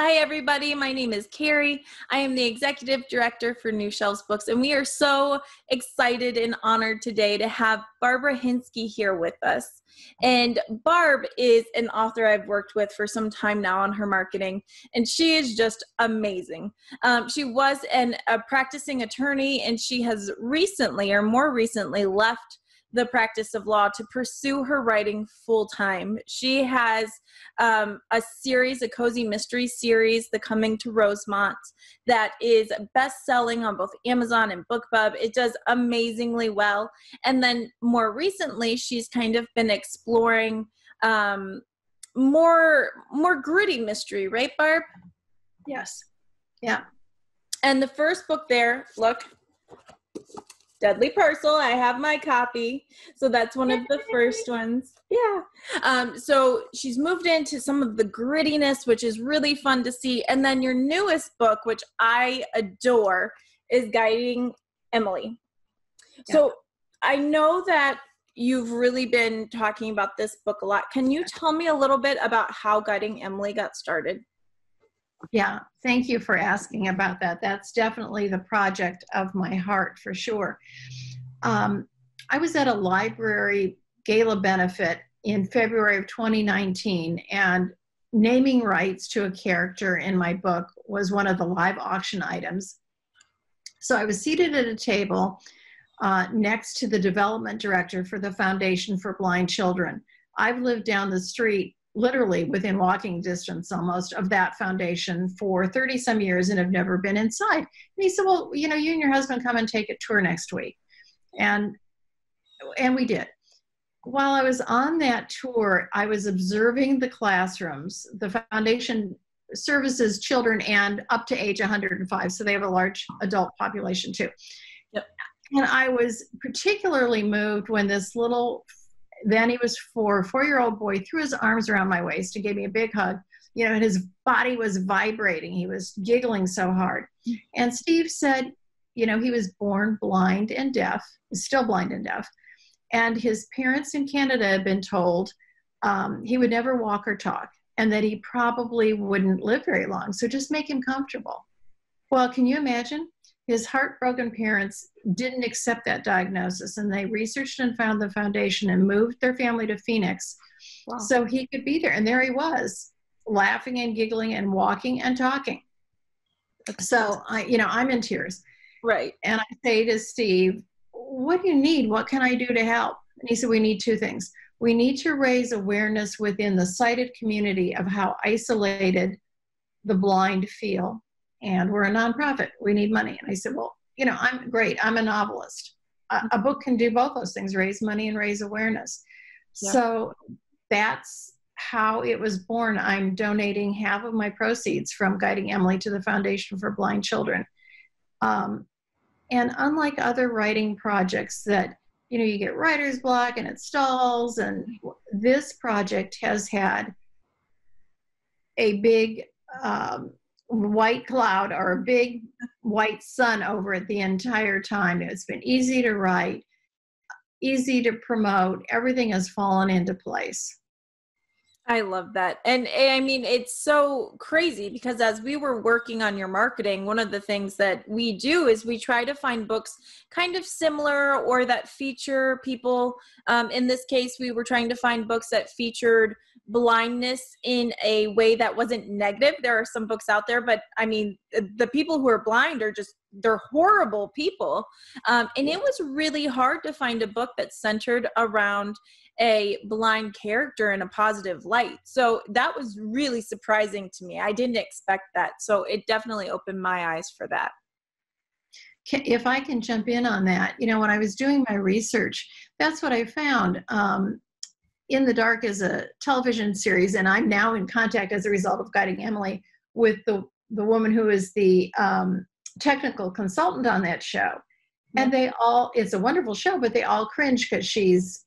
Hi, everybody. My name is Keri. I am the Executive Director for New Shelves Books, and we are so excited and honored today to have Barbara Hinske here with us. And Barb is an author I've worked with for some time now on her marketing, and she is just amazing. She was a practicing attorney, and she has recently, or more recently, left the practice of law to pursue her writing full-time. She has a series, a cozy mystery series, The Coming to Rosemont, that is best-selling on both Amazon and Bookbub. It does amazingly well. And then more recently, she's kind of been exploring more gritty mystery, right, Barb? Yes. Yeah. And the first book there, look, Deadly Parcel. I have my copy. So that's one of the first ones. Yeah. So she's moved into some of the grittiness, which is really fun to see. And then your newest book, which I adore, is Guiding Emily. Yeah. So I know that you've really been talking about this book a lot. Can you tell me a little bit about how Guiding Emily got started? Yeah, thank you for asking about that. That's definitely the project of my heart for sure. I was at a library gala benefit in February of 2019, and naming rights to a character in my book was one of the live auction items. So I was seated at a table next to the development director for the Foundation for Blind Children. I've lived down the street, literally within walking distance almost, of that foundation for 30 some years and have never been inside. And he said, well, you and your husband come and take a tour next week. And we did. While I was on that tour, I was observing the classrooms. The foundation services children and up to age 105, so they have a large adult population too. Yep. And I was particularly moved when this little, then he was four-year-old boy, threw his arms around my waist and gave me a big hug, and his body was vibrating. He was giggling so hard. And Steve said, he was born blind and deaf, still blind and deaf. And his parents in Canada had been told he would never walk or talk and that he probably wouldn't live very long. So just make him comfortable. Well, can you imagine? His heartbroken parents didn't accept that diagnosis, and they researched and found the foundation and moved their family to Phoenix. Wow. So he could be there. And there he was, laughing and giggling and walking and talking. So I'm in tears. Right. And I say to Steve, what do you need? What can I do to help? And he said, we need two things. We need to raise awareness within the sighted community of how isolated the blind feel. And we're a nonprofit. We need money. And I said, well, I'm great. I'm a novelist. A book can do both those things, raise money and raise awareness. Yeah. So that's how it was born. I'm donating half of my proceeds from Guiding Emily to the Foundation for Blind Children. And unlike other writing projects that, you get writer's block and it stalls, and this project has had a big white cloud or a big white sun over it the entire time. It's been easy to write, easy to promote. Everything has fallen into place. I love that. And I mean, it's so crazy because as we were working on your marketing, one of the things that we do is we try to find books kind of similar or that feature people. In this case, we were trying to find books that featured blindness in a way that wasn't negative. There are some books out there, but I mean, the people who are blind are they're horrible people. And it was really hard to find a book that's centered around a blind character in a positive light. So that was really surprising to me. I didn't expect that. So it definitely opened my eyes for that. If I can jump in on that, when I was doing my research, that's what I found. In the Dark is a television series, and I'm now in contact as a result of Guiding Emily with the woman who is the technical consultant on that show. And it's a wonderful show, but they all cringe because she's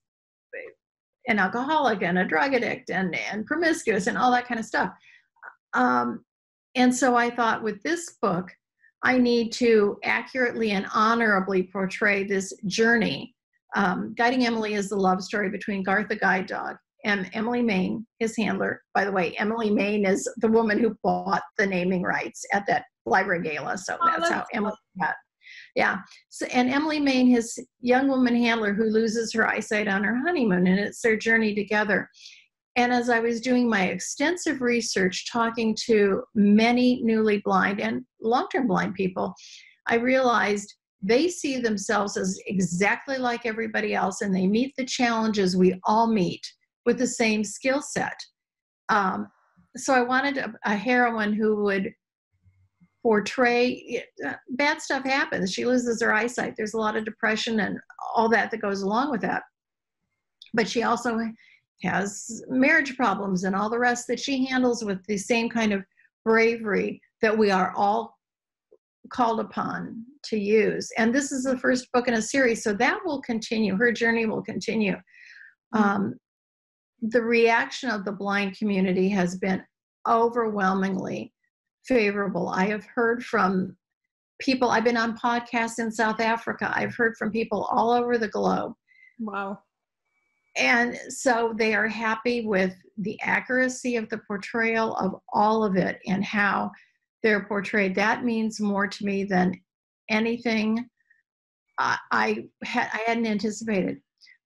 an alcoholic and a drug addict and promiscuous and all that kind of stuff. And so I thought, with this book, I need to accurately and honorably portray this journey. Guiding Emily is the love story between Garth the guide dog and Emily Main, his handler. By the way, Emily Main is the woman who bought the naming rights at that library gala. So that's how Emily got. Yeah. So, and Emily Main, his young woman handler who loses her eyesight on her honeymoon, and it's their journey together. And as I was doing my extensive research, talking to many newly blind and long-term blind people, I realized they see themselves as exactly like everybody else, and they meet the challenges we all meet with the same skill set. So I wanted a heroine who would portray, bad stuff happens. She loses her eyesight. There's a lot of depression and all that goes along with that. But she also has marriage problems and all the rest that she handles with the same kind of bravery that we are all called upon to use. And this is the first book in a series, so that will continue. Her journey will continue. The reaction of the blind community has been overwhelmingly favorable. I have heard from people, I've been on podcasts in South Africa. I've heard from people all over the globe. Wow. And so they are happy with the accuracy of the portrayal of all of it and how they're portrayed. That means more to me than anything I hadn't anticipated.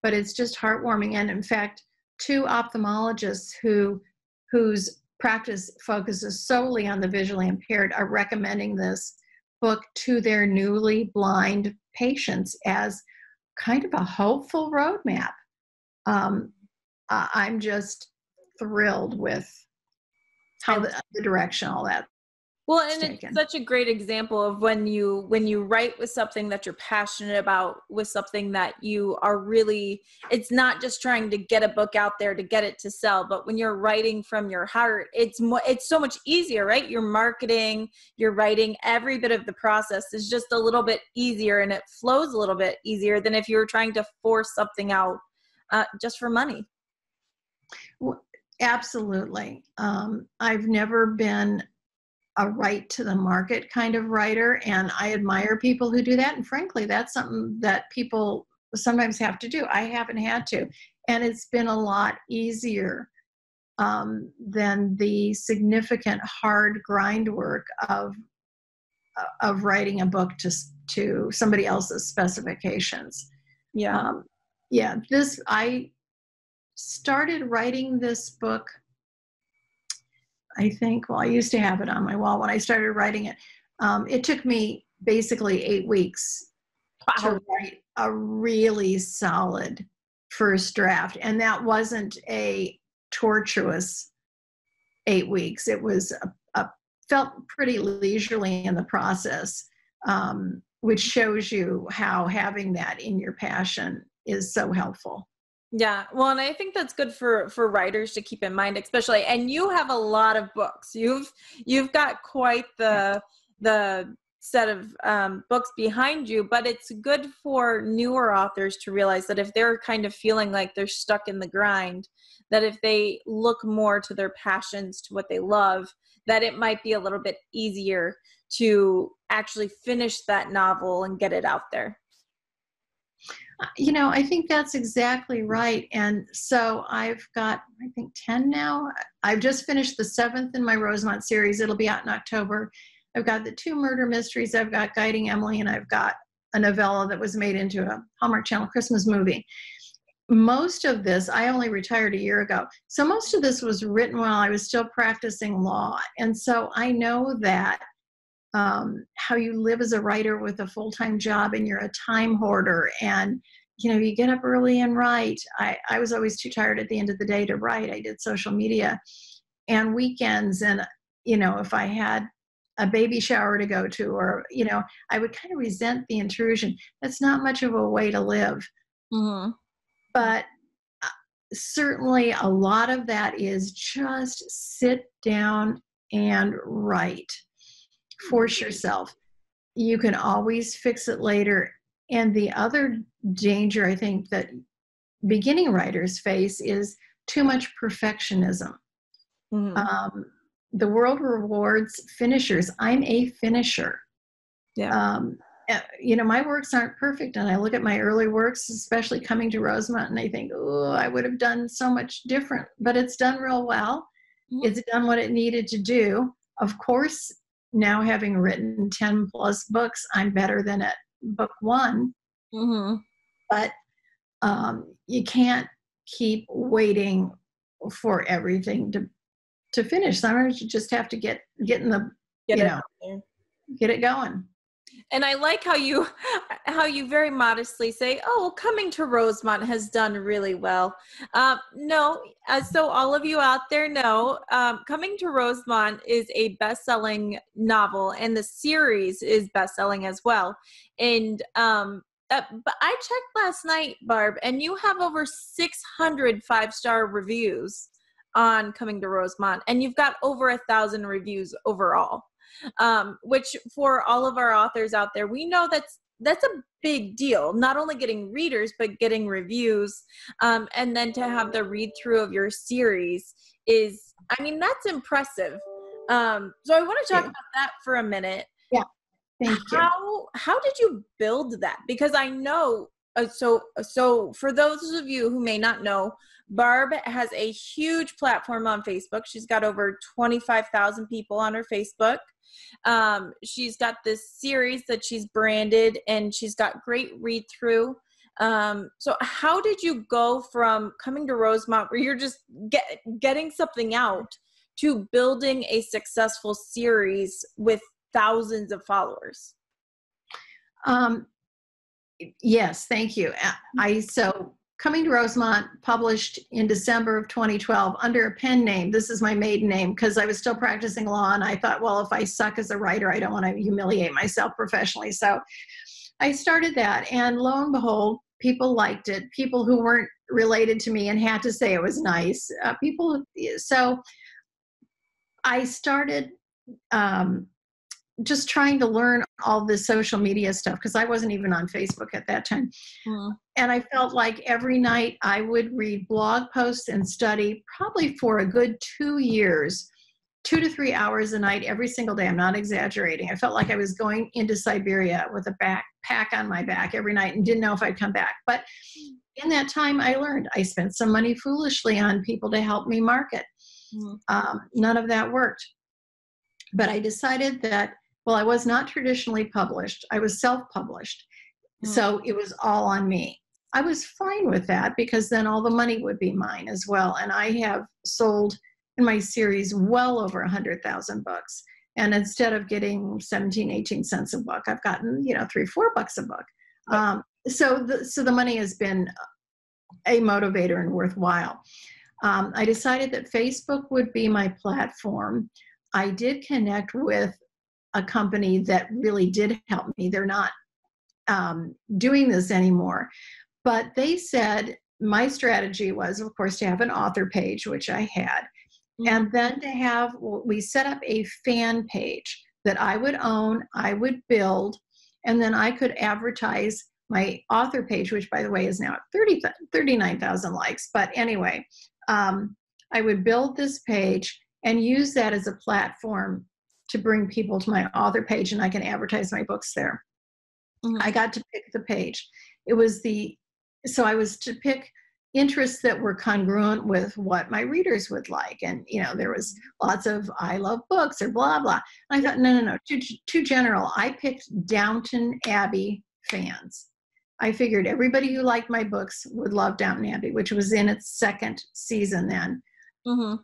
But it's just heartwarming. And in fact, 2 ophthalmologists whose practice focuses solely on the visually impaired are recommending this book to their newly blind patients as kind of a hopeful roadmap. I'm just thrilled with how the direction all that. Well, and it's such a great example of when you write with something that you're passionate about, with something that you are really, it's not just trying to get a book out there to get it to sell, but when you're writing from your heart, it's so much easier, right? You're marketing, you're writing, every bit of the process is just a little bit easier, and it flows a little bit easier than if you were trying to force something out just for money. Well, absolutely. I've never been a right to the market kind of writer, and I admire people who do that. And frankly, that's something that people sometimes have to do. I haven't had to, and it's been a lot easier than the significant hard grind work of writing a book to somebody else's specifications. Yeah. I started writing this book, I think, well, I used to have it on my wall when I started writing it. It took me basically 8 weeks to write a really solid first draft. And that wasn't a tortuous 8 weeks. It was felt pretty leisurely in the process, which shows you how having that in your passion is so helpful. Yeah. Well, and I think that's good for writers to keep in mind, especially, and you have a lot of books. You've got quite the set of books behind you, but it's good for newer authors to realize that if they're kind of feeling like they're stuck in the grind, that if they look more to their passions, to what they love, that it might be a little bit easier to actually finish that novel and get it out there. I think that's exactly right. And so I've got, I think, 10 now. I've just finished the 7th in my Rosemont series. It'll be out in October. I've got the 2 murder mysteries. I've got Guiding Emily, and I've got a novella that was made into a Hallmark Channel Christmas movie. Most of this, I only retired a year ago. So most of this was written while I was still practicing law. And so I know that how you live as a writer with a full-time job, and you're a time hoarder, and you get up early and write. I was always too tired at the end of the day to write. I did social media and weekends, and if I had a baby shower to go to, or I would kind of resent the intrusion. That's not much of a way to live. Mm-hmm. But certainly a lot of that is just sit down and write. Force yourself. You can always fix it later. And the other danger I think that beginning writers face is too much perfectionism. Mm-hmm. The world rewards finishers. I'm a finisher. Yeah. my works aren't perfect, and I look at my early works, especially Coming to Rosemont, and I think, oh, I would have done so much different, but it's done real well. Mm-hmm. It's done what it needed to do. Of course, now having written 10 plus books, I'm better than at book one, Mm-hmm. but you can't keep waiting for everything to finish. Sometimes you just have to get in the, get it going. And I like how you very modestly say, "Oh, well, Coming to Rosemont has done really well." No, so all of you out there know, Coming to Rosemont is a best-selling novel, and the series is best-selling as well. And but I checked last night, Barb, and you have over 600 five-star reviews on Coming to Rosemont, and you've got over 1,000 reviews overall. Which for all of our authors out there, we know that's a big deal, not only getting readers, but getting reviews. And then to have the read through of your series is, that's impressive. So I want to talk about that for a minute. Yeah. Thank you. How did you build that? Because I know, so for those of you who may not know, Barb has a huge platform on Facebook. She's got over 25,000 people on her Facebook. She's got this series that she's branded, and she's got great read through. So how did you go from Coming to Rosemont, where you're just getting something out, to building a successful series with thousands of followers? Yes, thank you. So Coming to Rosemont published in December of 2012 under a pen name. This is my maiden name because I was still practicing law, and I thought, well, if I suck as a writer, I don't want to humiliate myself professionally. So I started that, and lo and behold, people liked it. People who weren't related to me and had to say it was nice. So I started just trying to learn all this social media stuff because I wasn't even on Facebook at that time. Mm. And I felt like every night I would read blog posts and study probably for a good 2 years, 2 to 3 hours a night, every single day. I'm not exaggerating. I felt like I was going into Siberia with a backpack on my back every night and didn't know if I'd come back. But in that time, I learned. I spent some money foolishly on people to help me market. Mm. None of that worked. But I decided that, well, I was not traditionally published. I was self-published. Mm. So it was all on me. I was fine with that because then all the money would be mine as well. And I have sold in my series well over 100,000 books. And instead of getting 17, 18 cents a book, I've gotten, $3, $4 a book. Right. So the money has been a motivator and worthwhile. I decided that Facebook would be my platform. I did connect with a company that really did help me. They're not doing this anymore. But they said my strategy was, of course, to have an author page, which I had, and then we set up a fan page that I would own, I would build, and then I could advertise my author page, which, by the way, is now at 39,000 likes. But anyway, I would build this page and use that as a platform to bring people to my author page, and I can advertise my books there. Mm-hmm. I got to pick the page. So I was to pick interests that were congruent with what my readers would like. And, there was lots of I love books or blah, blah. And I thought, no, too general. I picked Downton Abbey fans. I figured everybody who liked my books would love Downton Abbey, which was in its second season then. Mm-hmm.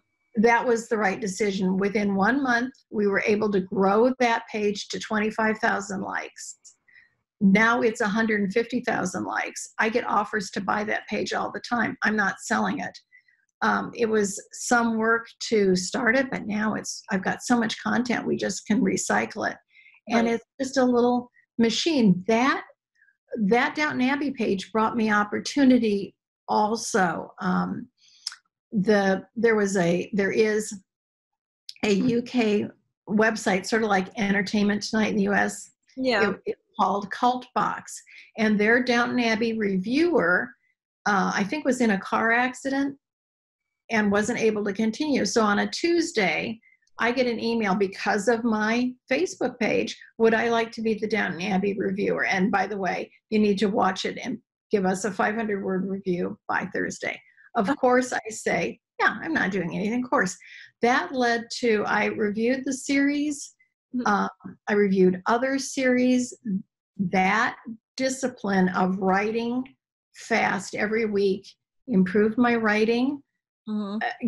That was the right decision. Within 1 month, we were able to grow that page to 25,000 likes. Now it's 150,000 likes. I get offers to buy that page all the time. I'm not selling it. It was some work to start it, but now I've got so much content, we just can recycle it. And It's just a little machine. That Downton Abbey page brought me opportunity also. There is a UK website, sort of like Entertainment Tonight in the US. Yeah. It's called Cult Box, and their Downton Abbey reviewer, I think, was in a car accident and wasn't able to continue. So on a Tuesday, I get an email because of my Facebook page. Would I like to be the Downton Abbey reviewer? And by the way, you need to watch it and give us a 500-word review by Thursday. Of course, I say, yeah, I'm not doing anything. Of course. That led to, I reviewed the series. I reviewed other series. That discipline of writing fast every week improved my writing,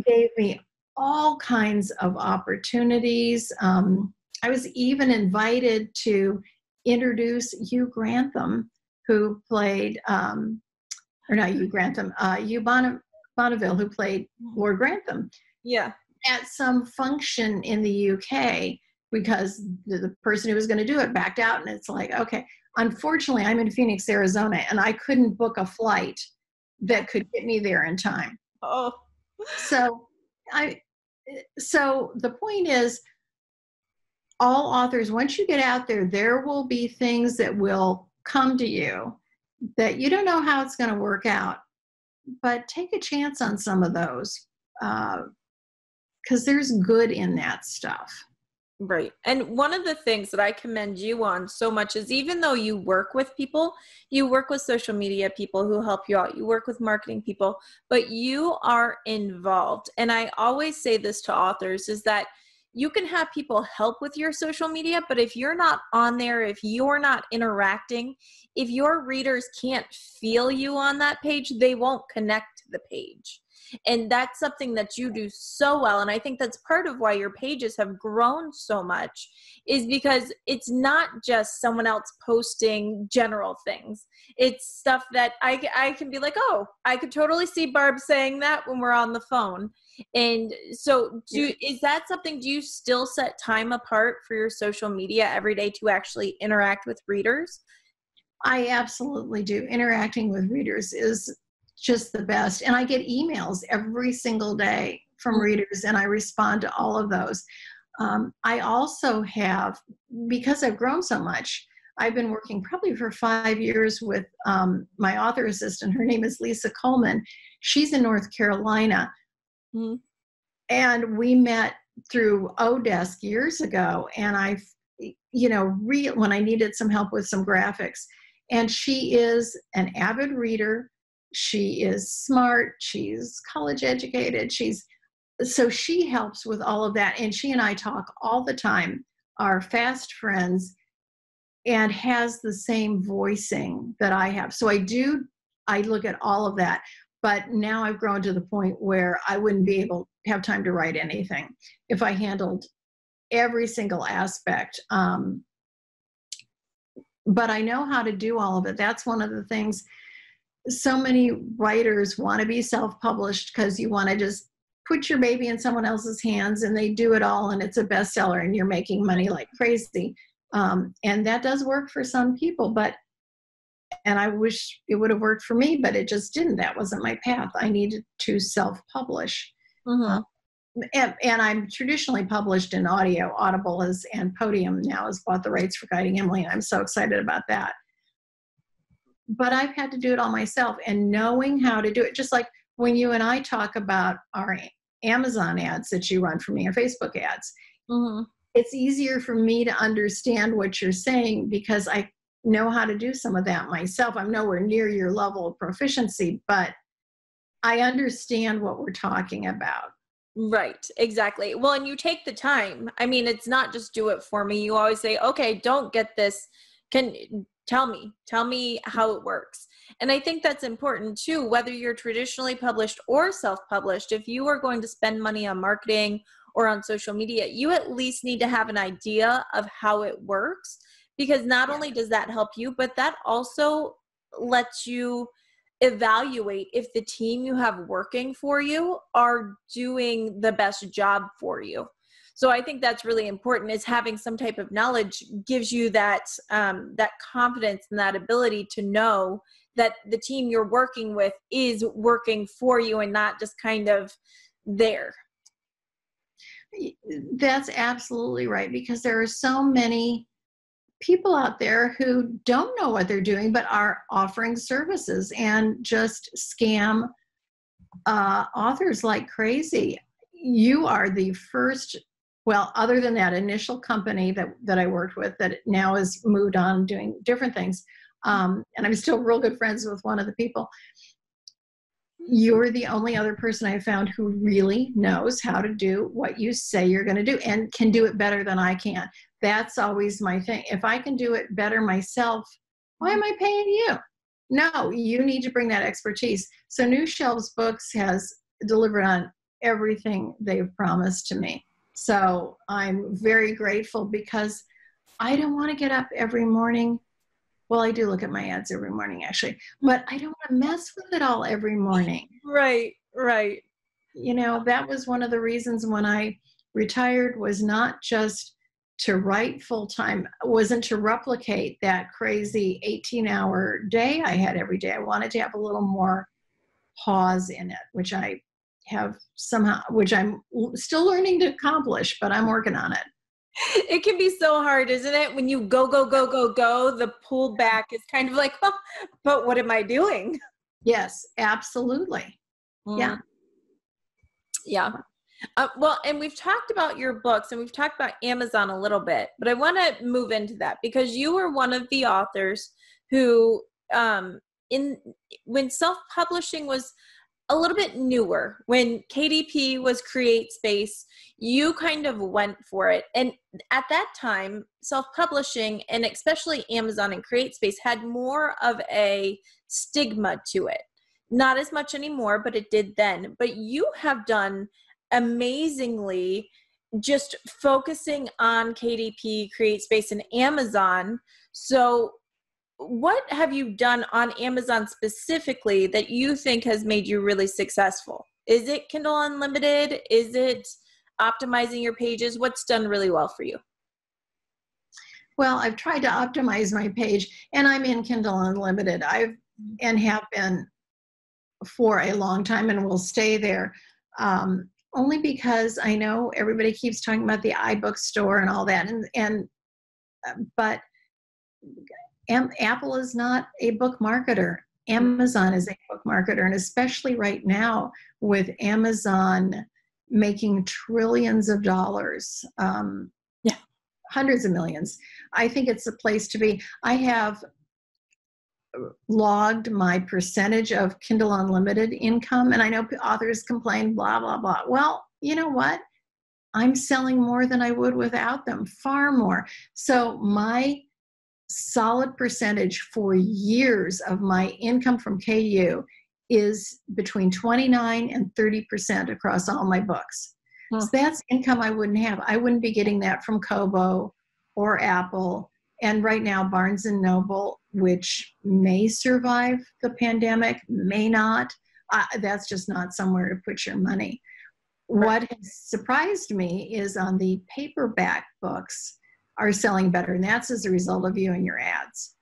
gave me all kinds of opportunities. I was even invited to introduce Hugh Grantham, who played, or not Hugh Grantham, Hugh Bonneville, who played Lord Grantham. Yeah. At some function in the UK, because the person who was going to do it backed out, and it's like, okay. Unfortunately, I'm in Phoenix, Arizona, and I couldn't book a flight that could get me there in time. Oh. So the point is, all authors, once you get out there, there will be things that will come to you that you don't know how it's going to work out, but take a chance on some of those, because there's good in that stuff. Right. And one of the things that I commend you on so much is, even though you work with people, you work with social media people who help you out, you work with marketing people, but you are involved. And I always say this to authors, is that you can have people help with your social media, but if you're not on there, if you're not interacting, if your readers can't feel you on that page, they won't connect to the page. And that's something that you do so well. And I think that's part of why your pages have grown so much, is because it's not just someone else posting general things. It's stuff that I can be like, oh, I could totally see Barb saying that when we're on the phone. And so is that something, do you still set time apart for your social media every day to actually interact with readers? I absolutely do. Interacting with readers is just the best. And I get emails every single day from readers, and I respond to all of those. I also have, because I've grown so much, I've been working probably for 5 years with my author assistant. Her name is Lisa Coleman. She's in North Carolina. And we met through Odesk years ago. And when I needed some help with some graphics, and she is an avid reader. She is smart. She's college educated. So she helps with all of that. And she and I talk all the time, are fast friends, and has the same voicing that I have. So I look at all of that. But now I've grown to the point where I wouldn't be able to have time to write anything if I handled every single aspect. But I know how to do all of it. That's one of the things. So many writers want to be self-published because you want to just put your baby in someone else's hands, and they do it all, and it's a bestseller, and you're making money like crazy. And that does work for some people, and I wish it would have worked for me, but it just didn't. That wasn't my path. I needed to self-publish. And I'm traditionally published in audio. Audible and Podium now has bought the rights for Guiding Emily, and I'm so excited about that. But I've had to do it all myself, and knowing how to do it, just like when you and I talk about our Amazon ads that you run for me, or Facebook ads, it's easier for me to understand what you're saying because I know how to do some of that myself. I'm nowhere near your level of proficiency, but I understand what we're talking about. Right, exactly. Well, and you take the time. I mean, it's not just do it for me. You always say, okay, don't get this. Tell me how it works. And I think that's important too, whether you're traditionally published or self-published. If you are going to spend money on marketing or on social media, you at least need to have an idea of how it works, because not only does that help you, but that also lets you evaluate if the team you have working for you are doing the best job for you. So I think that's really important, is having some type of knowledge gives you that that confidence and that ability to know that the team you're working with is working for you and not just kind of there. That's absolutely right, because there are so many people out there who don't know what they're doing but are offering services and just scam authors like crazy. You are the first Well, other than that initial company that I worked with that now has moved on doing different things, and I'm still real good friends with one of the people, you're the only other person I found who really knows how to do what you say you're going to do and can do it better than I can. That's always my thing. If I can do it better myself, why am I paying you? No, you need to bring that expertise. So New Shelves Books has delivered on everything they've promised to me. So I'm very grateful because I don't want to get up every morning. Well, I do look at my ads every morning, actually, but I don't want to mess with it all every morning. Right, right. You know, that was one of the reasons when I retired, was not just to write full-time, wasn't to replicate that crazy 18-hour day I had every day. I wanted to have a little more pause in it, which I have somehow, which I'm still learning to accomplish, but I'm working on it. It can be so hard, isn't it? When you go, go, go, go, go, the pull back is kind of like, oh, but what am I doing? Yes, absolutely. Yeah. Yeah. Well, and we've talked about your books and we've talked about Amazon a little bit, but I want to move into that because you were one of the authors who, when self-publishing was a little bit newer, when KDP was Create Space, you kind of went for it. And at that time, self-publishing and especially Amazon and Create Space had more of a stigma to it. Not as much anymore, but it did then. But you have done amazingly just focusing on KDP, Create Space, and Amazon. So what have you done on Amazon specifically that you think has made you really successful? Is it Kindle Unlimited? Is it optimizing your pages? What's done really well for you? Well, I've tried to optimize my page, and I'm in Kindle Unlimited. And have been for a long time and will stay there. Only because I know everybody keeps talking about the iBook store and all that, but Apple is not a book marketer. Amazon is a book marketer, and especially right now with Amazon making trillions of dollars, hundreds of millions. I think it's a place to be. I have logged my percentage of Kindle Unlimited income, and I know authors complain, blah, blah, blah. Well, you know what? I'm selling more than I would without them, far more. So my solid percentage for years of my income from KU is between 29 and 30% across all my books. So that's income I wouldn't have. I wouldn't be getting that from Kobo or Apple. And right now, Barnes & Noble, which may survive the pandemic, may not. That's just not somewhere to put your money. Right. What has surprised me is on the paperback books are selling better, and that's as a result of you and your ads.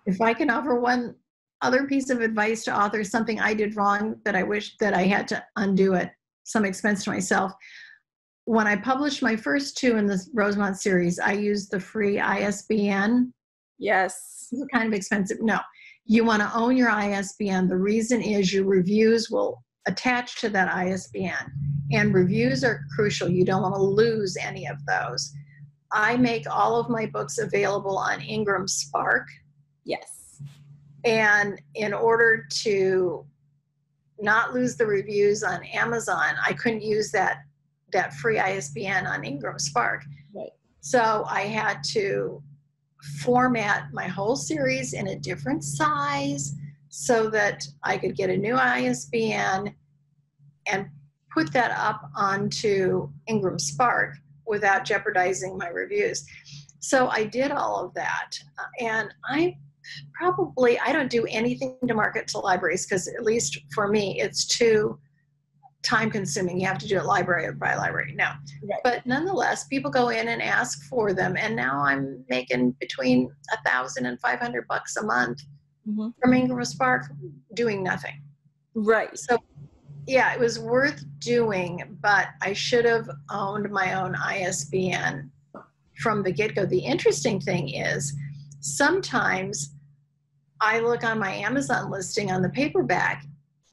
If I can offer one other piece of advice to authors, something I did wrong that I wish that I had to undo at some expense to myself. When I published my first two in the Rosemont series, I used the free ISBN. Yes. It's kind of expensive. No, you want to own your ISBN. The reason is your reviews will attach to that ISBN, and reviews are crucial. You don't want to lose any of those. I make all of my books available on Ingram Spark. Yes. And in order to not lose the reviews on Amazon, I couldn't use that free ISBN on Ingram Spark. Right. So I had to format my whole series in a different size so that I could get a new ISBN and put that up onto Ingram Spark without jeopardizing my reviews. So I did all of that. And I don't do anything to market to libraries because, at least for me, it's too time consuming. You have to do it library by library. No. Right. But nonetheless, people go in and ask for them. And now I'm making between $1,000 and $500 a month from Ingram Spark doing nothing. Right. So yeah, it was worth doing, but I should have owned my own ISBN from the get-go. The interesting thing is sometimes I look on my Amazon listing on the paperback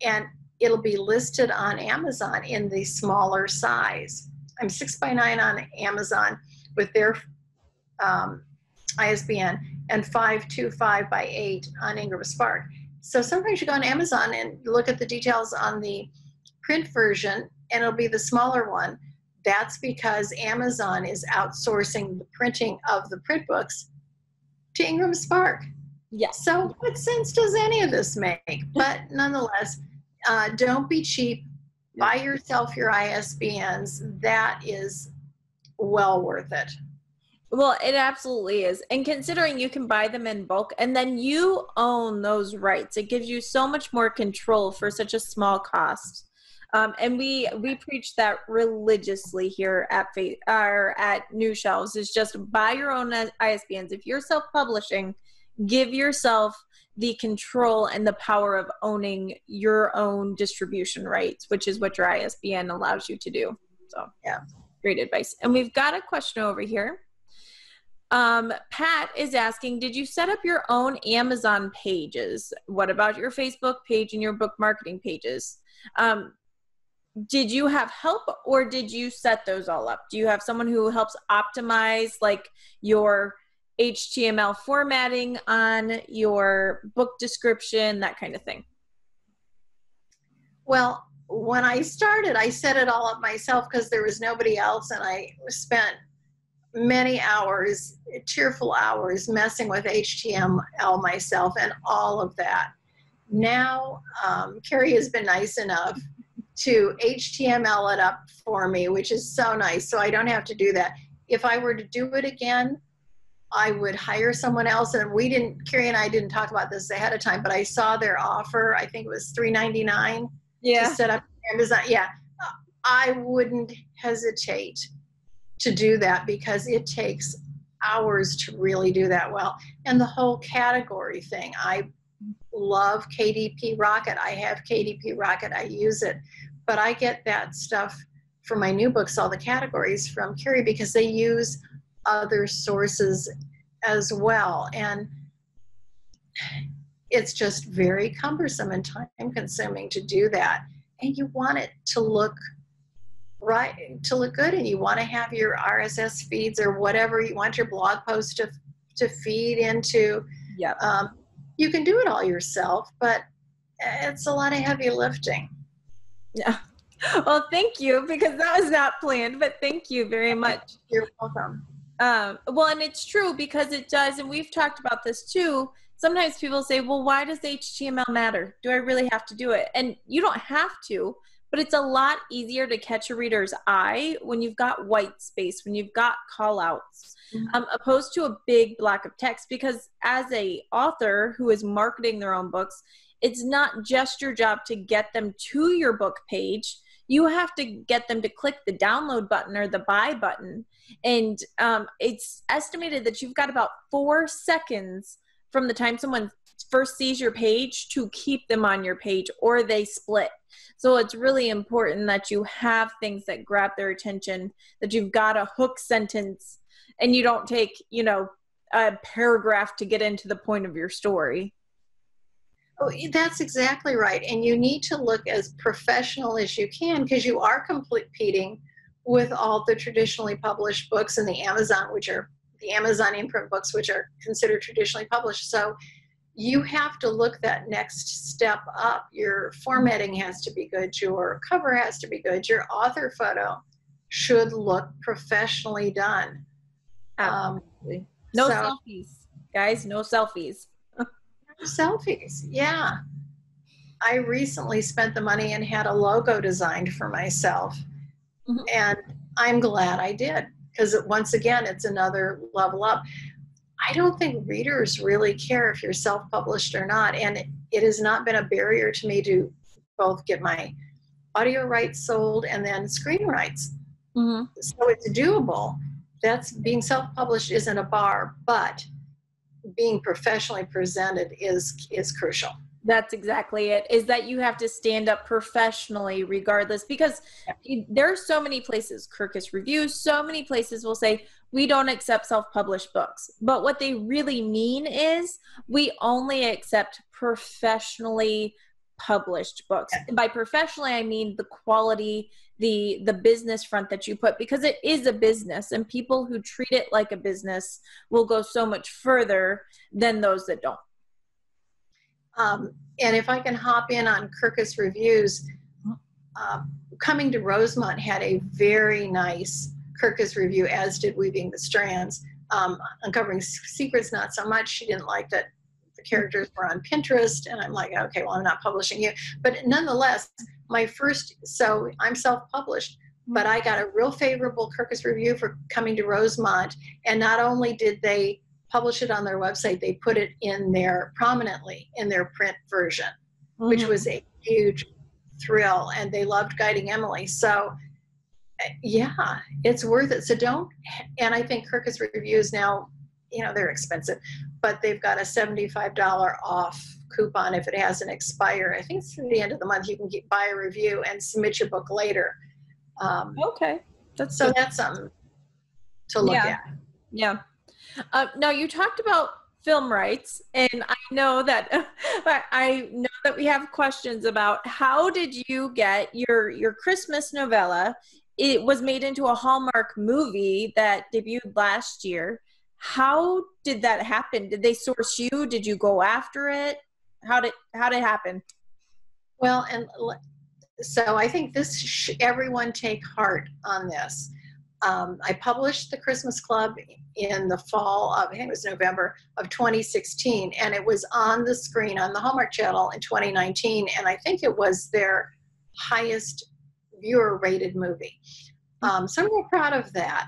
and it'll be listed on Amazon in the smaller size. I'm 6x9 on Amazon with their ISBN, and 525x8 on Ingram Spark. So sometimes you go on Amazon and look at the details on the print version, and it'll be the smaller one. That's because Amazon is outsourcing the printing of the print books to Ingram Spark. Yes. So what sense does any of this make? But nonetheless, don't be cheap. Buy yourself your ISBNs. That is well worth it. Well, it absolutely is. And considering you can buy them in bulk and then you own those rights, it gives you so much more control for such a small cost. And we preach that religiously here at New Shelves, is just buy your own ISBNs. If you're self-publishing, give yourself the control and the power of owning your own distribution rights, which is what your ISBN allows you to do. So yeah, great advice. And we've got a question over here. Pat is asking, did you set up your own Amazon pages? What about your Facebook page and your book marketing pages? Did you have help, or did you set those all up? Do you have someone who helps optimize like your HTML formatting on your book description, that kind of thing? Well, when I started, I set it all up myself because there was nobody else, and I spent many hours, tearful hours, messing with HTML myself and all of that. Now, Keri has been nice enough to HTML it up for me, which is so nice, so I don't have to do that. If I were to do it again, I would hire someone else, and Keri and I didn't talk about this ahead of time, but I saw their offer. I think it was $3.99 to set up Amazon. Yeah, I wouldn't hesitate to do that because it takes hours to really do that well. And the whole category thing, I love KDP Rocket. I have KDP Rocket, I use it, but I get that stuff for my new books, all the categories, from Keri because they use other sources as well. And it's just very cumbersome and time consuming to do that. And you want it to look right, to look good, and you want to have your RSS feeds or whatever you want your blog post to feed into. Yep. You can do it all yourself, but it's a lot of heavy lifting. Yeah. Well, thank you, because that was not planned, but thank you very much. You're welcome. Well, and it's true because it does, and we've talked about this too. Sometimes people say, well, why does HTML matter? Do I really have to do it? And you don't have to, but it's a lot easier to catch a reader's eye when you've got white space, when you've got call outs, opposed to a big block of text, because as a author who is marketing their own books, it's not just your job to get them to your book page. You have to get them to click the download button or the buy button. And it's estimated that you've got about 4 seconds from the time someone first sees your page to keep them on your page, or they split. So it's really important that you have things that grab their attention, that you've got a hook sentence, and you don't take, a paragraph to get into the point of your story. Oh, that's exactly right. And you need to look as professional as you can, because you are competing with all the traditionally published books and the Amazon imprint books, which are considered traditionally published. So you have to look that next step up. Your formatting has to be good. Your cover has to be good. Your author photo should look professionally done. Absolutely. No selfies, guys, no selfies. Selfies, yeah. I recently spent the money and had a logo designed for myself. Mm-hmm. And I'm glad I did, because once again, it's another level up. I don't think readers really care if you're self-published or not, and it has not been a barrier to me to both get my audio rights sold and then screen rights. Mm-hmm. So it's doable. Being self-published isn't a bar, but being professionally presented is crucial. That's exactly it, is that you have to stand up professionally regardless, because there are so many places, Kirkus Reviews, so many places will say, we don't accept self-published books. But what they really mean is we only accept professionally published books. And by professionally, I mean the quality the business front that you put, because it is a business, and people who treat it like a business will go so much further than those that don't. And if I can hop in on Kirkus Reviews, Coming to Rosemont had a very nice Kirkus review, as did Weaving the Strands. Uncovering Secrets, not so much. She didn't like that the characters were on Pinterest, and I'm like, okay, well, I'm not publishing you. But nonetheless, so I'm self-published, but I got a real favorable Kirkus review for Coming to Rosemont, and not only did they publish it on their website, they put it prominently in their print version, which was a huge thrill, and they loved Guiding Emily. So yeah, it's worth it. So and I think Kirkus Reviews now, they're expensive, but they've got a $75 off coupon if it hasn't expired. I think it's through the end of the month. You can buy a review and submit your book later. Okay. That's something to look at. Yeah. Now you talked about film rights, and I know that we have questions about how did you get your Christmas novella. It was made into a Hallmark movie that debuted last year. How did that happen? Did they source you? Did you go after it? How did it happen? Well, and so I think everyone take heart on this. I published The Christmas Club in the fall of, I think it was November of 2016, and it was on the screen on the Hallmark Channel in 2019, and I think it was their highest viewer rated movie. So I'm real proud of that.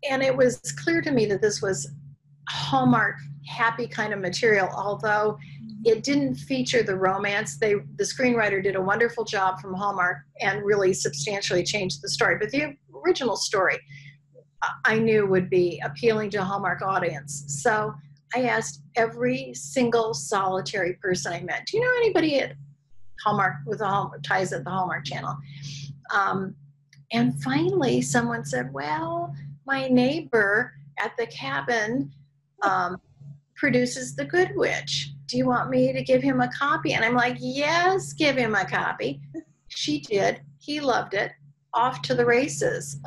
And it was clear to me that this was Hallmark happy kind of material, although it didn't feature the romance. The screenwriter did a wonderful job from Hallmark and really substantially changed the story. But the original story I knew would be appealing to a Hallmark audience. So I asked every single solitary person I met, do you know anybody at Hallmark with ties at the Hallmark Channel? And finally someone said, well, my neighbor at the cabin produces The Good Witch. Do you want me to give him a copy? And I'm like, yes, give him a copy. She did. He loved it. Off to the races.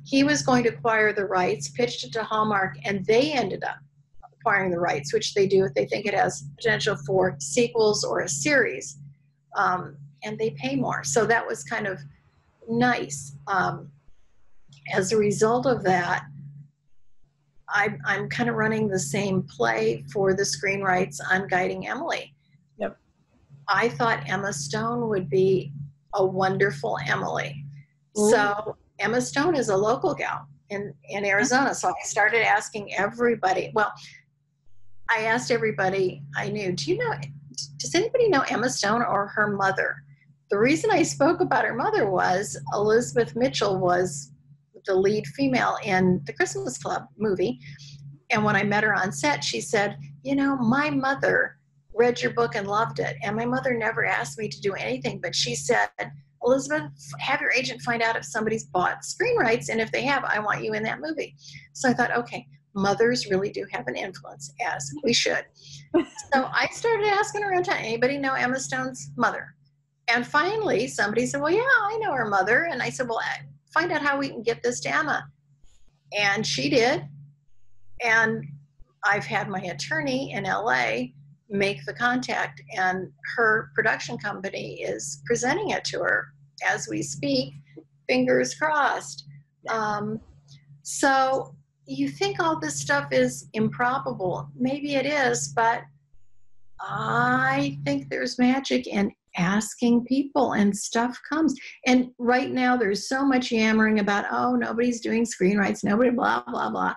He was going to acquire the rights, pitched it to Hallmark, and they ended up acquiring the rights, which they do if they think it has potential for sequels or a series. And they pay more. So that was kind of nice. As a result of that, I'm kind of running the same play for the screen rights on Guiding Emily. Yep. I thought Emma Stone would be a wonderful Emily. Ooh. So Emma Stone is a local gal in Arizona. So I started asking everybody. Well, I asked everybody I knew, does anybody know Emma Stone or her mother? The reason I spoke about her mother was Elizabeth Mitchell was the lead female in the Christmas Club movie. And when I met her on set, she said, my mother read your book and loved it. And my mother never asked me to do anything, but she said, Elizabeth, have your agent find out if somebody's bought screen rights. And if they have, I want you in that movie. So I thought, okay, mothers really do have an influence, as we should. So I started asking around town, anybody know Emma Stone's mother? And finally, somebody said, well, yeah, I know her mother. And I said, well, find out how we can get this to Emma. And she did. And I've had my attorney in LA make the contact, and her production company is presenting it to her as we speak, fingers crossed. So you think all this stuff is improbable. Maybe it is, but I think there's magic in asking people, and stuff comes. And right now there's so much yammering about, oh, nobody's doing screen rights, nobody blah, blah, blah.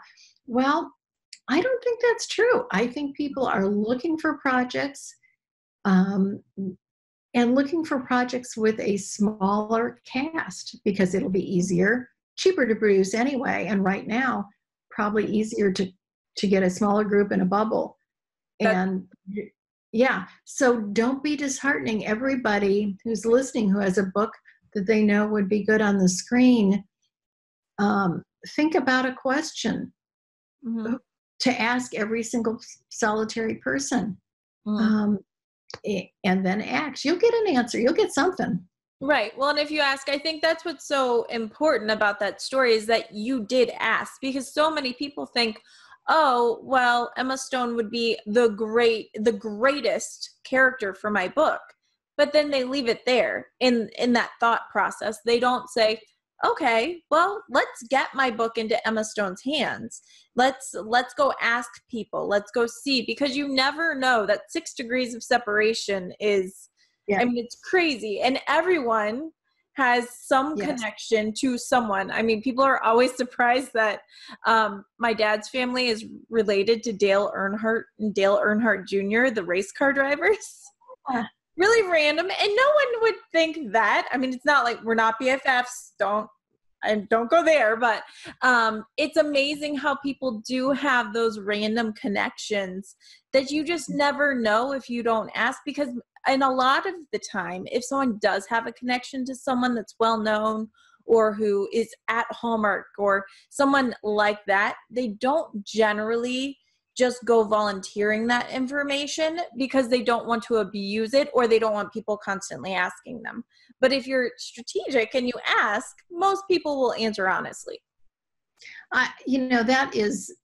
Well, I don't think that's true. I think people are looking for projects and looking for projects with a smaller cast, because it'll be easier, cheaper to produce anyway. And right now, probably easier to get a smaller group in a bubble. And yeah, so don't be disheartening. Everybody who's listening who has a book that they know would be good on the screen, think about a question to ask every single solitary person. And then act. You'll get an answer. You'll get something. Right. Well, and if you ask, I think that's what's so important about that story is that you did ask, because so many people think, oh, well, Emma Stone would be the greatest character for my book. But then they leave it there in that thought process. They don't say, okay, well, let's get my book into Emma Stone's hands. Let's go ask people. Let's go see, because you never know. That 6 degrees of separation is, Yeah. I mean, it's crazy. And everyone has some Yes. connection to someone. I mean, people are always surprised that my dad's family is related to Dale Earnhardt and Dale Earnhardt Jr., the race car drivers. Really random. And no one would think that. I mean, it's not like we're not BFFs. Don't go there. But it's amazing how people do have those random connections that you just never know if you don't ask, because and a lot of the time, if someone does have a connection to someone that's well known or who is at Hallmark or someone like that, they don't generally just go volunteering that information because they don't want to abuse it or they don't want people constantly asking them. But if you're strategic and you ask, most people will answer honestly. That is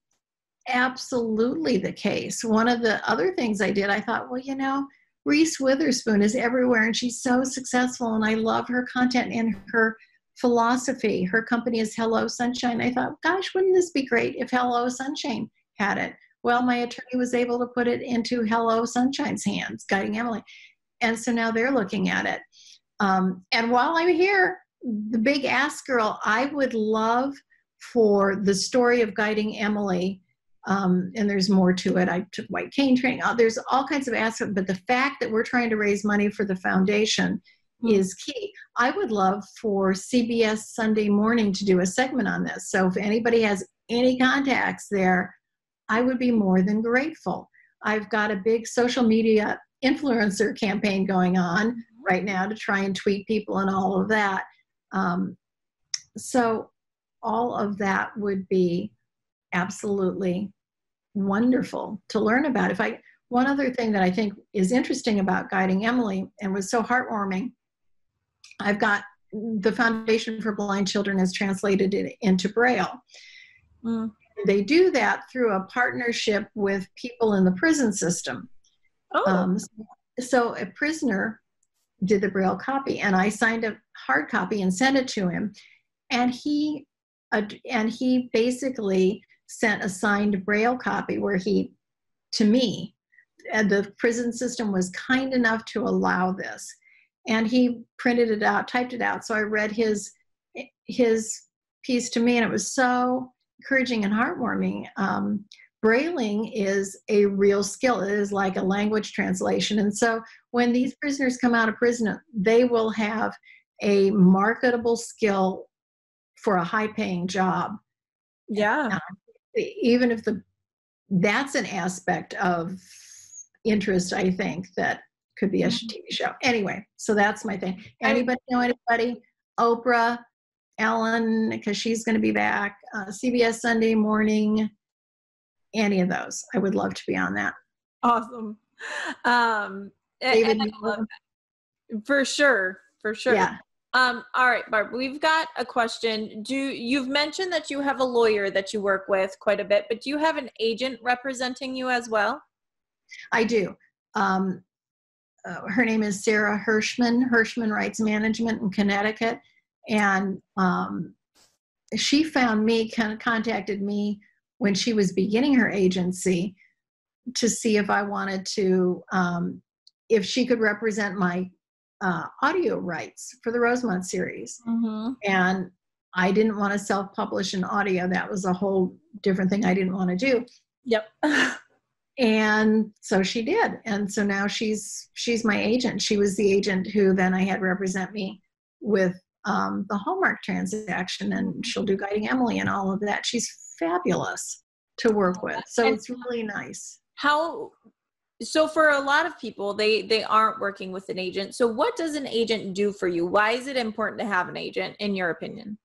absolutely the case. One of the other things I did, I thought, well, Reese Witherspoon is everywhere and she's so successful and I love her content and her philosophy. Her company is Hello Sunshine. I thought, gosh, wouldn't this be great if Hello Sunshine had it? Well, my attorney was able to put it into Hello Sunshine's hands, Guiding Emily. And so now they're looking at it. And while I'm here, the big ask girl, I would love for the story of Guiding Emily, and there's more to it. I took white cane training. There's all kinds of aspects, but the fact that we're trying to raise money for the foundation is key. I would love for CBS Sunday Morning to do a segment on this. So if anybody has any contacts there, I would be more than grateful. I've got a big social media influencer campaign going on right now to try and tweet people and all of that. So all of that would be absolutely wonderful to learn about. One other thing that I think is interesting about Guiding Emily and was so heartwarming, I've got the Foundation for Blind Children has translated it into Braille. They do that through a partnership with people in the prison system. So a prisoner did the Braille copy, and I signed a hard copy and sent it to him, and he basically sent a signed Braille copy where to me, and the prison system was kind enough to allow this, and he printed it out, typed it out. So I read his piece to me, and it was so encouraging and heartwarming. Brailing is a real skill. It is like a language translation. And so when these prisoners come out of prison, they will have a marketable skill for a high-paying job. Yeah. Even if that's an aspect of interest, I think, that could be a TV show. Anyway, so that's my thing. Anybody know anybody? Oprah, Ellen, because she's going to be back. CBS Sunday Morning. Any of those. I would love to be on that. Awesome. David, for sure. Yeah. All right, Barb, we've got a question. You've mentioned that you have a lawyer that you work with quite a bit, but do you have an agent representing you as well? I do. Her name is Sarah Hirschman. Hirschman Rights Management in Connecticut. And she contacted me when she was beginning her agency to see if I wanted to, if she could represent my audio rights for the Rosemont series. And I didn't want to self-publish an audio. That was a whole different thing I didn't want to do. Yep. And so she did. And so now she's my agent. She was the agent who then I had represent me with the Hallmark transaction, and she'll do Guiding Emily and all of that. She's fabulous to work with. So it's really nice. So for a lot of people, they aren't working with an agent. So what does an agent do for you? Why is it important to have an agent, in your opinion?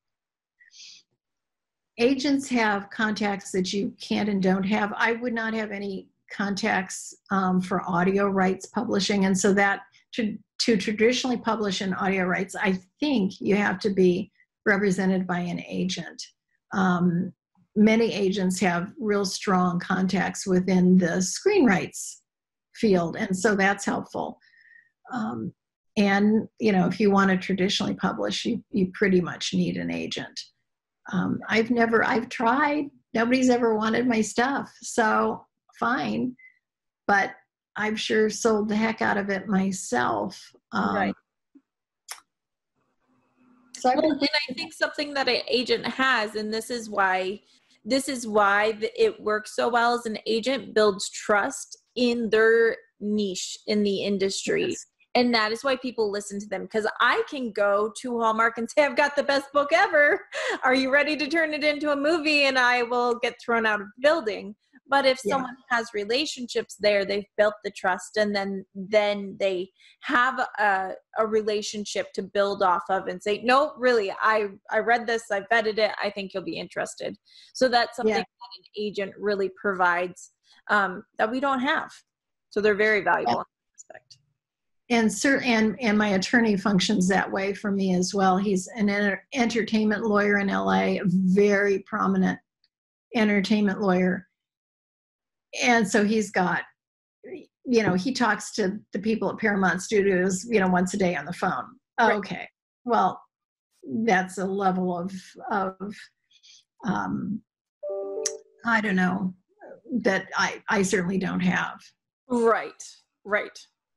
Agents have contacts that you can't and don't have. I would not have any contacts for audio rights publishing. And so that, to to traditionally publish in audio rights, I think you have to be represented by an agent. Many agents have real strong contacts within the screen rights field, and so that's helpful. And, you know, if you want to traditionally publish, you pretty much need an agent. I've tried. Nobody's ever wanted my stuff, so fine. But I've sure sold the heck out of it myself. Right. So and I think something that an agent has, and this is why it works so well, as an agent builds trust in their niche in the industry. Yes. And that is why people listen to them, because I can go to Hallmark and say, I've got the best book ever. Are you ready to turn it into a movie? And I will get thrown out of the building. But if someone has relationships there, they've built the trust, and then they have a relationship to build off of and say, no, really, I read this, I vetted it, I think you'll be interested. So that's something that an agent really provides that we don't have. So they're very valuable in that aspect. And my attorney functions that way for me as well. He's an entertainment lawyer in LA, a very prominent entertainment lawyer. And so he's got, you know, he talks to the people at Paramount Studios, you know, once a day on the phone. Right. Okay. Well, that's a level of I don't know, that I certainly don't have. Right.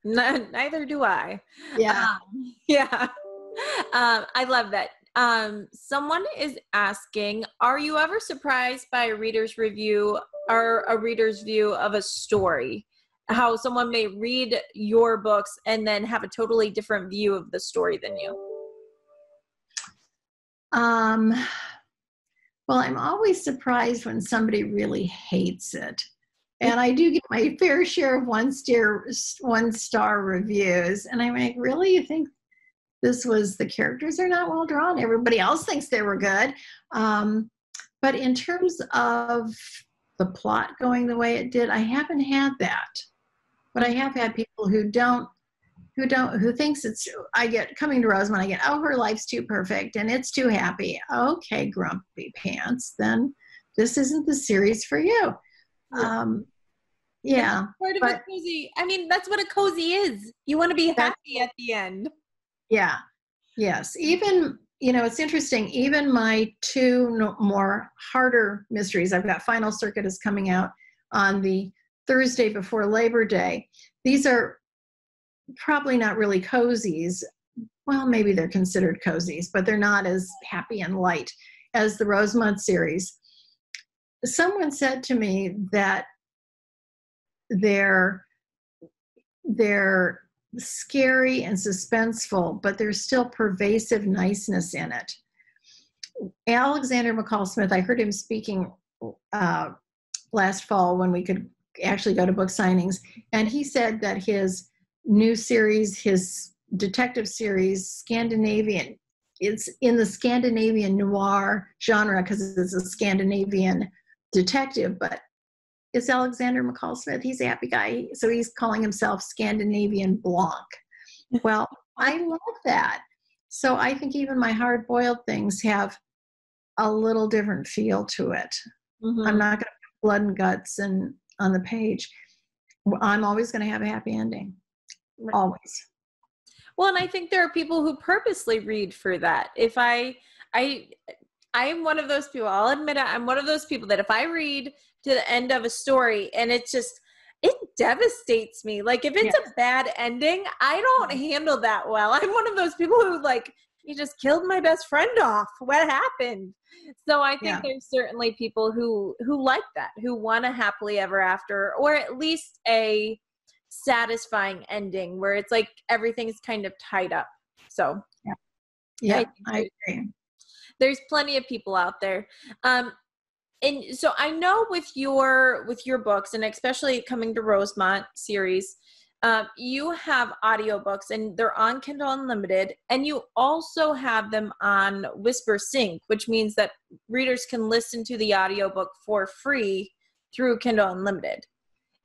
Neither do I. Yeah. I love that. Someone is asking, are you ever surprised by a reader's review or a reader's view of a story? How someone may read your books and then have a totally different view of the story than you? Well, I'm always surprised when somebody really hates it. And I do get my fair share of one-star reviews. And I'm like, really? You think the characters are not well drawn? Everybody else thinks they were good. But in terms of the plot going the way it did, I haven't had that. But I have had people who thinks I get, coming to Rosemont, I get, oh, her life's too perfect and it's too happy. Okay, grumpy pants, then this isn't the series for you. Yeah. Part of a cozy. I mean, that's what a cozy is. You want to be happy at the end. Yeah. Yes. Even, you know, it's interesting. Even my two more harder mysteries, I've got Final Circuit is coming out on the Thursday before Labor Day. These are probably not really cozies. Well, maybe they're considered cozies, but they're not as happy and light as the Rosemont series. Someone said to me that they're scary and suspenseful, but there's still pervasive niceness in it. Alexander McCall Smith, I heard him speaking last fall when we could actually go to book signings, and he said that his new series, his detective series, Scandinavian, it's in the Scandinavian noir genre because it's a Scandinavian detective, but it's Alexander McCall Smith. He's a happy guy, so he's calling himself Scandinavian Blanc. Well, I love that. So I think even my hard-boiled things have a little different feel to it. Mm-hmm. I'm not going to put blood and guts on the page. I'm always going to have a happy ending. Always. Well, and I think there are people who purposely read for that. If I am one of those people, I'll admit it, I'm one of those people that if I read to the end of a story and it devastates me. Like if it's a bad ending, I don't handle that well. I'm one of those people who like, you just killed my best friend off. What happened? So I think there's certainly people who like that, who want a happily ever after, or at least a satisfying ending where it's like everything's kind of tied up. So I agree. There's plenty of people out there. And so I know with your books, and especially coming to Rosemont series, you have audiobooks and they're on Kindle Unlimited, and you also have them on Whisper Sync, which means that readers can listen to the audiobook for free through Kindle Unlimited.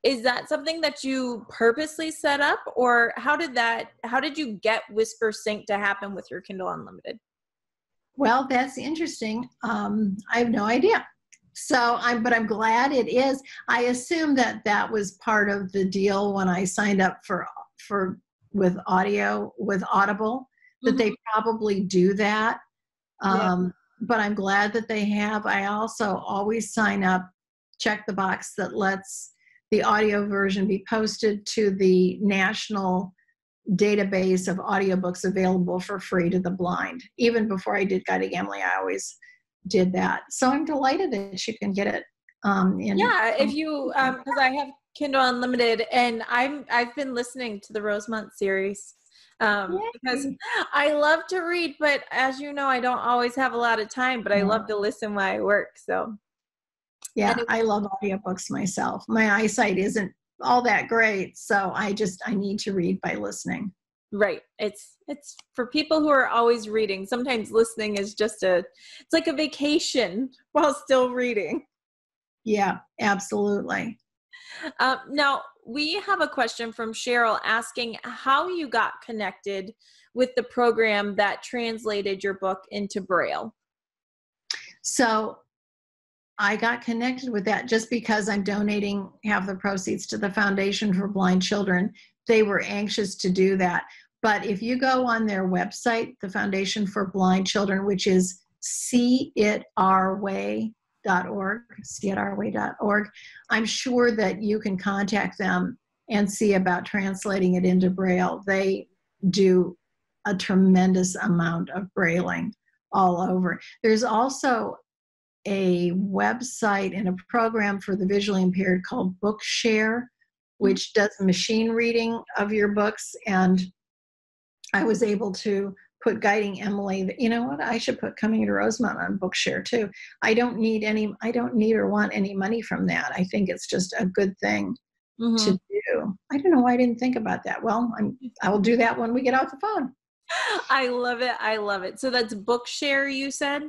Is that something that you purposely set up, or how did you get Whisper Sync to happen with your Kindle Unlimited? Well, that's interesting. I have no idea. So but I'm glad it is. I assume that was part of the deal when I signed up with Audible, that they probably do that. Yeah. But I'm glad that they have. I also always sign up, check the box that lets the audio version be posted to the national database of audiobooks available for free to the blind. Even before I did Guiding Emily, I always did that. So I'm delighted that you can get it. If you, because I have Kindle Unlimited, and I've been listening to the Rosemont series because I love to read, but as you know, I don't always have a lot of time, but I love to listen while I work. So yeah, I love audiobooks myself. My eyesight isn't all that great, so I need to read by listening. Right. It's for people who are always reading. Sometimes listening is just it's like a vacation while still reading. Yeah, absolutely. Now, we have a question from Cheryl asking how you got connected with the program that translated your book into Braille. So I got connected with that just because I'm donating half the proceeds to the Foundation for Blind Children. They were anxious to do that. But if you go on their website, the Foundation for Blind Children, which is seeitourway.org, seeitourway.org, I'm sure that you can contact them and see about translating it into Braille. They do a tremendous amount of brailing all over. There's also a website and a program for the visually impaired called Bookshare, which does machine reading of your books. And I was able to put Guiding Emily, you know what, I should put Coming to Rosemont on Bookshare too. I don't need or want any money from that. I think it's just a good thing to do. I don't know why I didn't think about that. Well, I will do that when we get off the phone. I love it. I love it. So that's Bookshare, you said?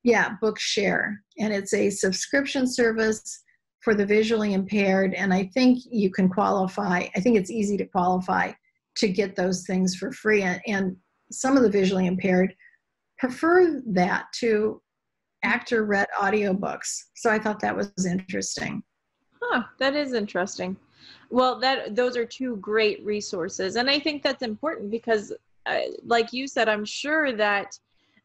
Yeah, Bookshare. And it's a subscription service for the visually impaired. And I think you can qualify. I think it's easy to qualify to get those things for free. And some of the visually impaired prefer that to actor-read audiobooks. So I thought that was interesting. Huh, that is interesting. Well, those are two great resources. And I think that's important because, like you said, I'm sure that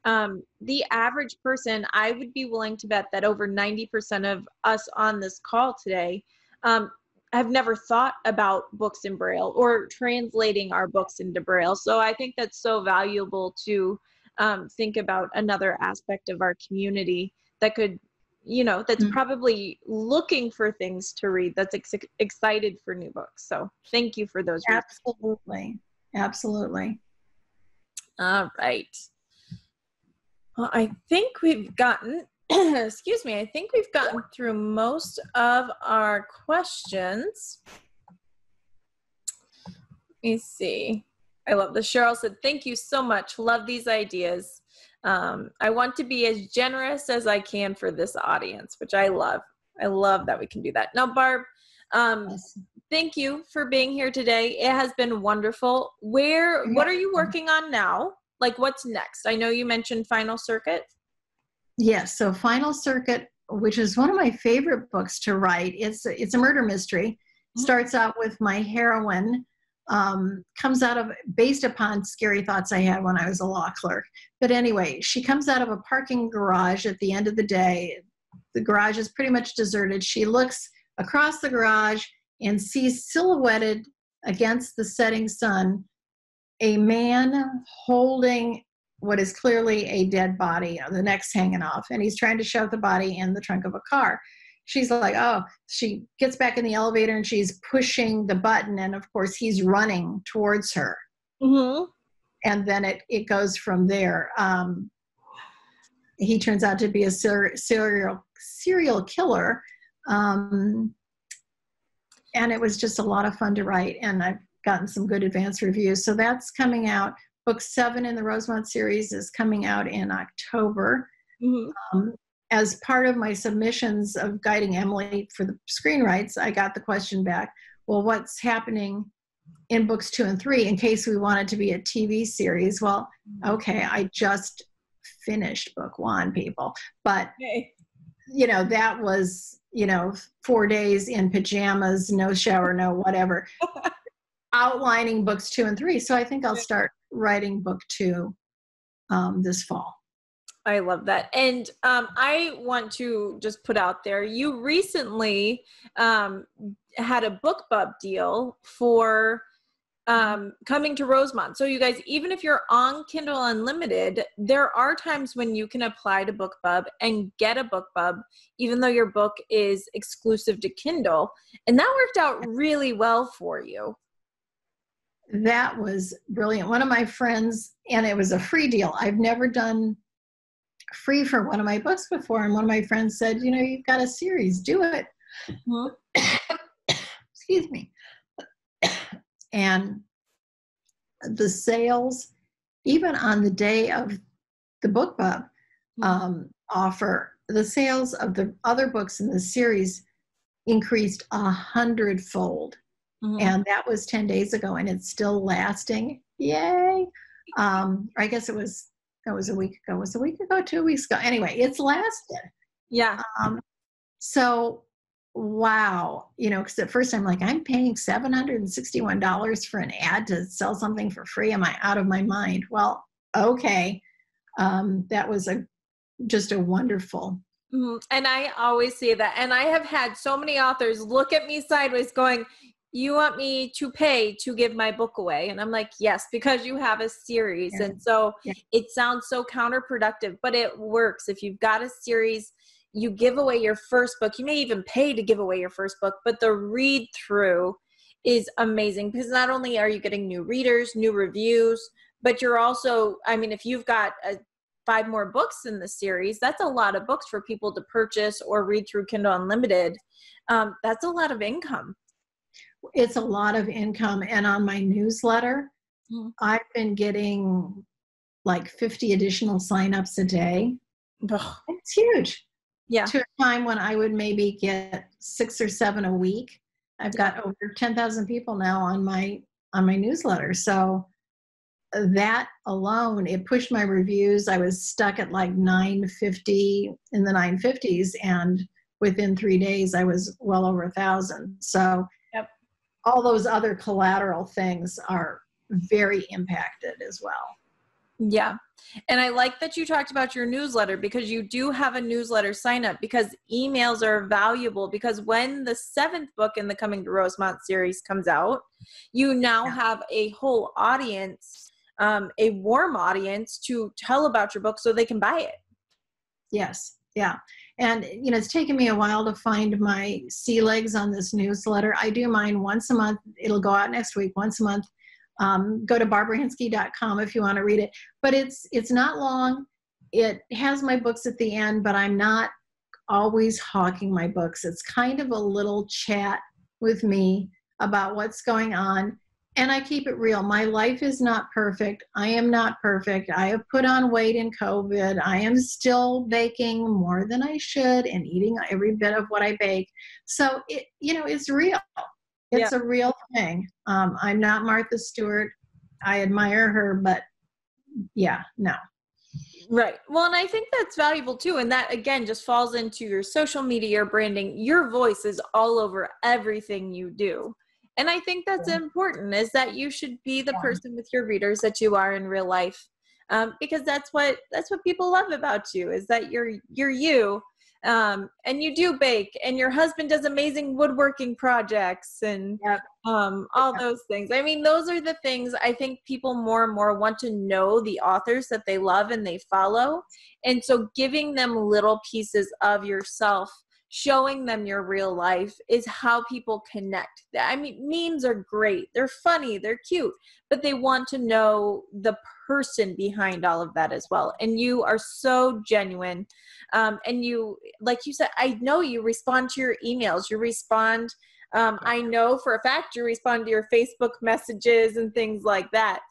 the average person, I would be willing to bet that over 90% of us on this call today have never thought about books in Braille or translating our books into Braille. So I think that's so valuable to think about another aspect of our community that could, that's probably looking for things to read, that's excited for new books. So thank you for those. Absolutely. Absolutely. All right. Well, I think we've gotten, excuse me, I think we've gotten through most of our questions. Let me see. I love this. Cheryl said, thank you so much. Love these ideas. I want to be as generous as I can for this audience, which I love. I love that we can do that. Now, Barb, thank you for being here today. It has been wonderful. What are you working on now? Like, what's next? I know you mentioned Final Circuit. Yes, so Final Circuit, which is one of my favorite books to write. It's a murder mystery. Starts out with my heroine, based upon scary thoughts I had when I was a law clerk. But anyway, she comes out of a parking garage at the end of the day. The garage is pretty much deserted. She looks across the garage and sees silhouetted against the setting sun a man holding what is clearly a dead body, the neck's hanging off, and he's trying to shove the body in the trunk of a car. She's like, oh, she gets back in the elevator and she's pushing the button, and of course he's running towards her. And then it goes from there. He turns out to be a serial killer, and it was just a lot of fun to write, and I've gotten some good advance reviews. So that's coming out. Book 7 in the Rosemont series is coming out in October. as part of my submissions of guiding Emily for the screenwrites, I got the question back, well, what's happening in books 2 and 3 in case we want it to be a TV series? Well, okay, I just finished book 1, people. But, that was, 4 days in pajamas, no shower, no whatever, outlining books 2 and 3. So I think I'll start writing book 2 this fall. I love that. And I want to just put out there, you recently had a Bookbub deal for coming to Rosemont. So you guys, even if you're on Kindle Unlimited, there are times when you can apply to Bookbub and get a Bookbub, even though your book is exclusive to Kindle. And that worked out really well for you. That was brilliant. One of my friends, and it was a free deal. I've never done free for one of my books before. And one of my friends said, you've got a series, do it. Excuse me. And the sales, even on the day of the Bookbub offer, the sales of the other books in the series increased 100-fold. And that was 10 days ago, and it's still lasting. Yay. I guess it was a week ago. Was it a week ago, 2 weeks ago? Anyway, it's lasted. Yeah. So, wow. Because at first I'm like, I'm paying $761 for an ad to sell something for free. Am I out of my mind? Well, okay. That was just a wonderful. And I always say that. And I have had so many authors look at me sideways going, you want me to pay to give my book away? And I'm like, yes, because you have a series. Yeah. And so it sounds so counterproductive, but it works. If you've got a series, you give away your first book. You may even pay to give away your first book, but the read through is amazing because not only are you getting new readers, new reviews, but you're also, if you've got 5 more books in the series, that's a lot of books for people to purchase or read through Kindle Unlimited. That's a lot of income. It's a lot of income. And on my newsletter, I've been getting like 50 additional signups a day. It's huge. Yeah. To a time when I would maybe get 6 or 7 a week. I've got over 10,000 people now on my newsletter. So that alone, it pushed my reviews. I was stuck at like 950 in the 950s. And within 3 days, I was well over 1,000. So all those other collateral things are very impacted as well. Yeah. And I like that you talked about your newsletter because you do have a newsletter sign up because emails are valuable because when the 7th book in the Coming to Rosemont series comes out, you now have a whole audience, a warm audience to tell about your book so they can buy it. Yes. Yeah. And, it's taken me a while to find my sea legs on this newsletter. I do mine once a month. It'll go out next week, once a month. Go to barbarahinske.com if you want to read it. But it's not long. It has my books at the end, but I'm not always hawking my books. It's kind of a little chat with me about what's going on. And I keep it real. My life is not perfect. I am not perfect. I have put on weight in COVID. I am still baking more than I should and eating every bit of what I bake. So, it's real. It's a real thing. I'm not Martha Stewart. I admire her, but no. Right. Well, and I think that's valuable too. And that, again, just falls into your social media, your branding. Your voice is all over everything you do. And I think that's important, is that you should be the person with your readers that you are in real life. Because that's what people love about you, is that you're you. And you do bake, and your husband does amazing woodworking projects and all those things. Those are the things I think people more and more want to know, the authors that they love and they follow. And so giving them little pieces of yourself, showing them your real life is how people connect. Memes are great. They're funny. They're cute, but they want to know the person behind all of that as well. And you are so genuine. And you, like you said, I know you respond to your emails. You respond I know for a fact you respond to your Facebook messages and things like that.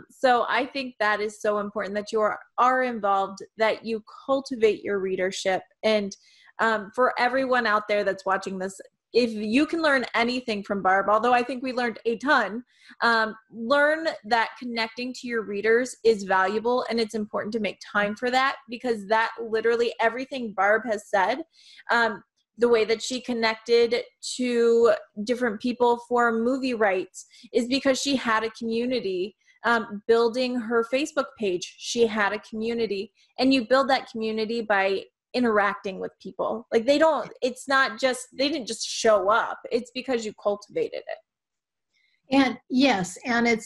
So I think that is so important that you are involved, that you cultivate your readership. And for everyone out there that's watching this, if you can learn anything from Barb, although I think we learned a ton, learn that connecting to your readers is valuable, and it's important to make time for that, because that literally everything Barb has said, the way that she connected to different people for movie rights is because she had a community. Building her Facebook page, she had a community, and you build that community by interacting with people. Like it's not just, they didn't just show up. It's because you cultivated it. And yes, and it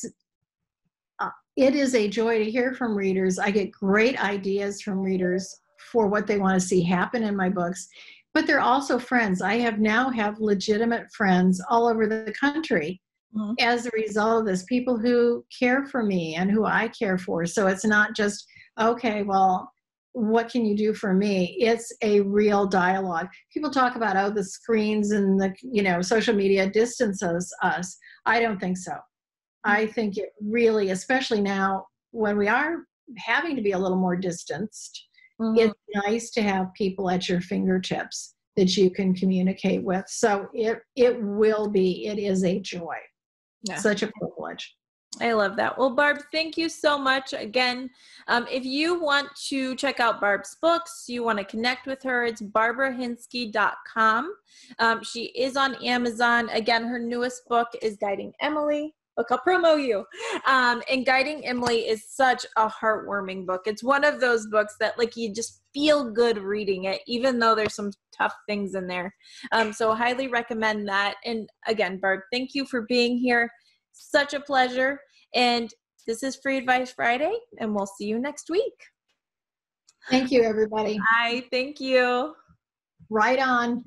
is a joy to hear from readers. I get great ideas from readers for what they want to see happen in my books, but they're also friends. I now have legitimate friends all over the country as a result of this, people who care for me and who I care for. So it's not just, okay, well, what can you do for me? It's a real dialogue. People talk about, oh, the screens and the, social media distances us. I don't think so. I think it really, especially now when we are having to be a little more distanced, it's nice to have people at your fingertips that you can communicate with. So it is a joy. Yeah. Such a privilege. I love that. Well, Barb, thank you so much. Again, if you want to check out Barb's books, you want to connect with her, it's barbarahinske.com. She is on Amazon. Again, her newest book is Guiding Emily. Look, I'll promo you. And Guiding Emily is such a heartwarming book. It's one of those books that you just feel good reading it, even though there's some tough things in there. So highly recommend that. And again, Barb, thank you for being here. Such a pleasure. And this is Free Advice Friday, and we'll see you next week. Thank you, everybody. Bye. Thank you. Right on.